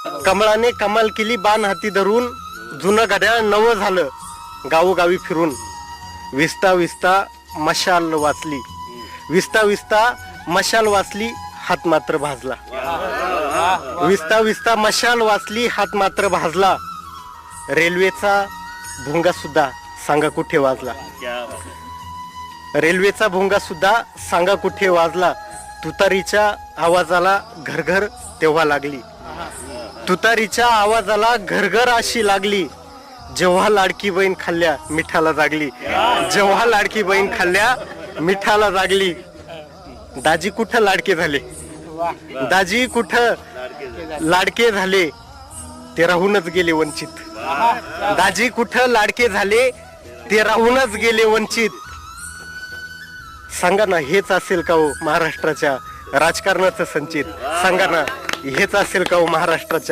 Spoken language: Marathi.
कमळाने कमाल केली बाण हाती धरून, जुनं घड्याळ नवं झालं गावोगावी फिरून. विस्ता विस्ता मशाल वाचली, विस्ता विस्ता मशाल वाचली, हात मात्र भाजला. विस्ता विस्ता मशाल वाचली, हात मात्र भाजला. रेल्वेचा भोंगा सुद्धा सांगा कुठे वाजला. रेल्वेचा भोंगा सुद्धा सांगा कुठे वाजला. तुतारीच्या आवाजाला घरघर तेव्हा लागली. तुतारीच्या आवाजाला घरघर अशी लागली, जेव्हा लाडकी बहीण खाल्ल्या मिठाला जागली. जेव्हा लाडकी बहीण खाल्ल्या मिठाला जागली. दाजी कुठं लाडके झाले, दाजी कुठं लाडके झाले, ते राहूनच गेले वंचित. दाजी कुठं लाडके झाले, ते राहूनच गेले वंचित. सांगा ना हेच असेल का हो महाराष्ट्राच्या राजकारणाचं संचित. सांगा ना हेच असेल का हो महाराष्ट्राच्या